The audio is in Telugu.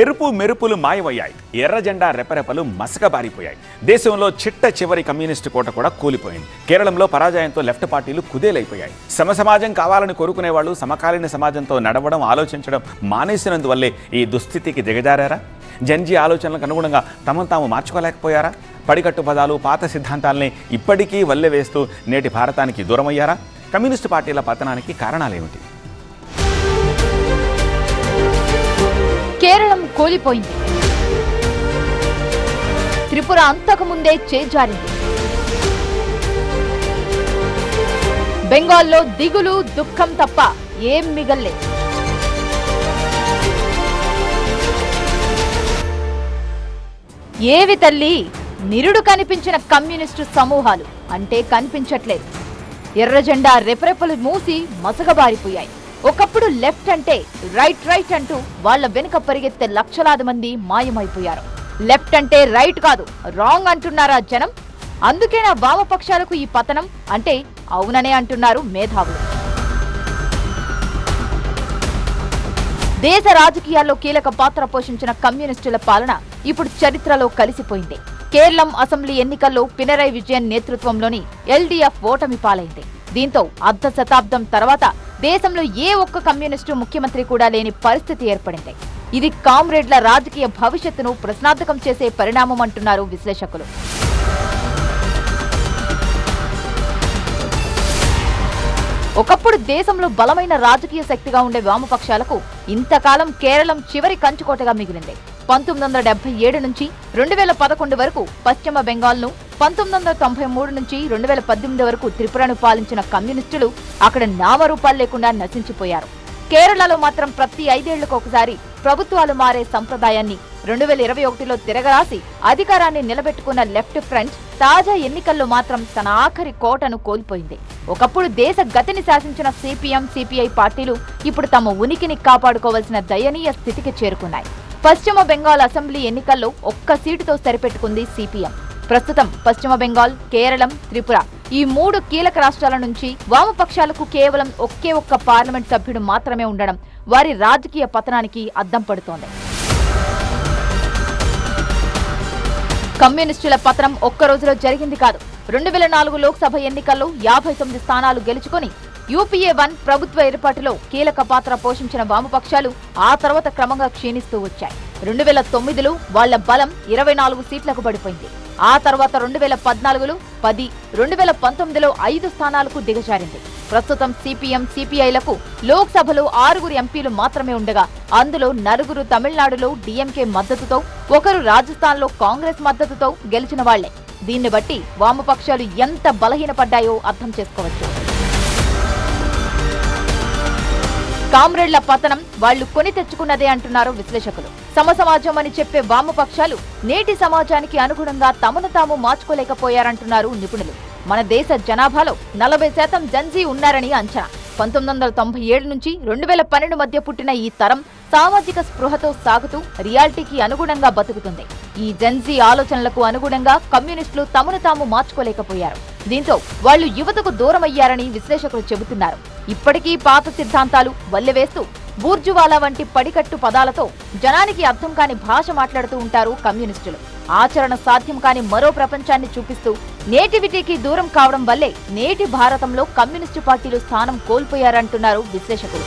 ఎరుపు మెరుపులు మాయమయ్యాయి. ఎర్ర జెండా రెపరెపలు మసకబారిపోయాయి. దేశంలో చిట్ట చివరి కమ్యూనిస్టు కోట కూడా కూలిపోయింది. కేరళంలో పరాజయంతో లెఫ్ట్ పార్టీలు కుదేలైపోయాయి. సమాజం కావాలని కోరుకునే వాళ్ళు సమకాలీన సమాజంతో నడవడం, ఆలోచించడం మానేసినందువల్లే ఈ దుస్థితికి దిగజారారా? జన్జీ ఆలోచనలకు అనుగుణంగా తమను తాము మార్చుకోలేకపోయారా? పడికట్టు పదాలు, పాత సిద్ధాంతాలని ఇప్పటికీ వల్లెవేస్తూ నేటి భారతానికి దూరమయ్యారా? కమ్యూనిస్టు పార్టీల పతనానికి కారణాలేమిటి? కేరళం కూలిపోయింది. త్రిపుర అంతకుముందే చేజారింది. బెంగాల్లో దిగులు, దుఃఖం తప్ప ఏం మిగల్లేదు. ఏవి తల్లి, నిరుడు కనిపించిన కమ్యూనిస్టు సమూహాలు అంటే కనిపించట్లేదు. ఎర్ర జెండా రెపరెపలు మూసి మసగబారిపోయాయి. ఒకప్పుడు లెఫ్ట్ అంటే రైట్ అంటూ వాళ్ల వెనుక పరిగెత్తే లక్షలాది మంది మాయమైపోయారు. లెఫ్ట్ అంటే రైట్ కాదు, రాంగ్ అంటున్నారా జనం? అందుకేనా వామపక్షాలకు ఈ పతనం అంటే అవుననే అంటున్నారు మేధావులు. దేశ రాజకీయాల్లో కీలక పాత్ర పోషించిన కమ్యూనిస్టుల పాలన ఇప్పుడు చరిత్రలో కలిసిపోయింది. కేరళం అసెంబ్లీ ఎన్నికల్లో పినరయ్ విజయన్ నేతృత్వంలోని ఎల్డీఎఫ్ ఓటమి పాలైంది. దీంతో అర్ధ శతాబ్దం తర్వాత దేశంలో ఏ ఒక్క కమ్యూనిస్టు ముఖ్యమంత్రి కూడా లేని పరిస్థితి ఏర్పడింది. ఇది కామ్రేడ్ల రాజకీయ భవిష్యత్తును ప్రశ్నార్థకం చేసే పరిణామం అంటున్నారు విశ్లేషకులు. ఒకప్పుడు దేశంలో బలమైన రాజకీయ శక్తిగా ఉండే వామపక్షాలకు ఇంతకాలం కేరళం చివరి కంచుకోటగా మిగిలింది. 1977 నుంచి 2011 వరకు పశ్చిమ బెంగాల్ను, 1993 నుంచి 2018 వరకు త్రిపురను పాలించిన కమ్యూనిస్టులు అక్కడ నామరూపాలు లేకుండా నశించిపోయారు. కేరళలో మాత్రం ప్రతి 5 ఏళ్లకు ఒకసారి ప్రభుత్వాలు మారే సంప్రదాయాన్ని 2021లో తిరగరాసి అధికారాన్ని నిలబెట్టుకున్న లెఫ్ట్ ఫ్రంట్ తాజా ఎన్నికల్లో మాత్రం తన ఆఖరి కోటను కోల్పోయింది. ఒకప్పుడు దేశ గతిని శాసించిన సిపిఎం, సిపిఐ పార్టీలు ఇప్పుడు తమ ఉనికిని కాపాడుకోవాల్సిన దయనీయ స్థితికి చేరుకున్నాయి. పశ్చిమ బెంగాల్ అసెంబ్లీ ఎన్నికల్లో ఒక్క సీటుతో సరిపెట్టుకుంది సిపిఎం. ప్రస్తుతం పశ్చిమ బెంగాల్, కేరళం, త్రిపుర ఈ 3 కీలక రాష్ట్రాల నుంచి వామపక్షాలకు కేవలం ఒకే ఒక్క పార్లమెంట్ సభ్యుడు మాత్రమే ఉండడం వారి రాజకీయ పతనానికి అద్దం పడుతోంది. కమ్యూనిస్టుల పతనం ఒక్క రోజులో జరిగింది కాదు. 2004 లోక్సభ ఎన్నికల్లో 59 స్థానాలు గెలుచుకొని UPA-1 ప్రభుత్వ ఏర్పాటులో కీలక పాత్ర పోషించిన వామపక్షాలు ఆ తర్వాత క్రమంగా క్షీణిస్తూ వచ్చాయి. 2009లో వాళ్ల బలం 24 సీట్లకు పడిపోయింది. ఆ తర్వాత 2014లో 10, 2019లో 5 స్థానాలకు దిగజారింది. ప్రస్తుతం సిపిఎం, సిపిఐలకు లోక్సభలో 6 ఎంపీలు మాత్రమే ఉండగా అందులో 4 తమిళనాడులో DMK మద్దతుతో, 1 రాజస్థాన్లో కాంగ్రెస్ మద్దతుతో గెలిచిన వాళ్లే. దీన్ని బట్టి వామపక్షాలు ఎంత బలహీనపడ్డాయో అర్థం చేసుకోవచ్చు. కామ్రేడ్ల పతనం వాళ్లు కొని తెచ్చుకున్నదే అంటున్నారు విశ్లేషకులు. సమాజం అని చెప్పే వామపక్షాలు నేటి సమాజానికి అనుగుణంగా తమను తాము మార్చుకోలేకపోయారంటున్నారు నిపుణులు. మన దేశ జనాభాలో 40% జన్జీ ఉన్నారని అంచనా. 1997 నుంచి 2012 మధ్య పుట్టిన ఈ తరం సామాజిక స్పృహతో సాగుతూ రియాలిటీకి అనుగుణంగా బతుకుతుంది. ఈ జన్జీ ఆలోచనలకు అనుగుణంగా కమ్యూనిస్టులు తమను తాము మార్చుకోలేకపోయారు. దీంతో వాళ్లు యువతకు దూరమయ్యారని విశ్లేషకులు చెబుతున్నారు. ఇప్పటికీ పాత సిద్ధాంతాలు వల్లెవేస్తూ బూర్జువాలా వంటి పడికట్టు పదాలతో జనానికి అర్థం కాని భాష మాట్లాడుతూ ఉంటారు కమ్యూనిస్టులు. ఆచరణ సాధ్యం కాని మరో ప్రపంచాన్ని చూపిస్తూ నేటివిటీకి దూరం కావడం వల్లే నేటి భారతంలో కమ్యూనిస్టు పార్టీలు స్థానం కోల్పోయారంటున్నారు విశ్లేషకులు.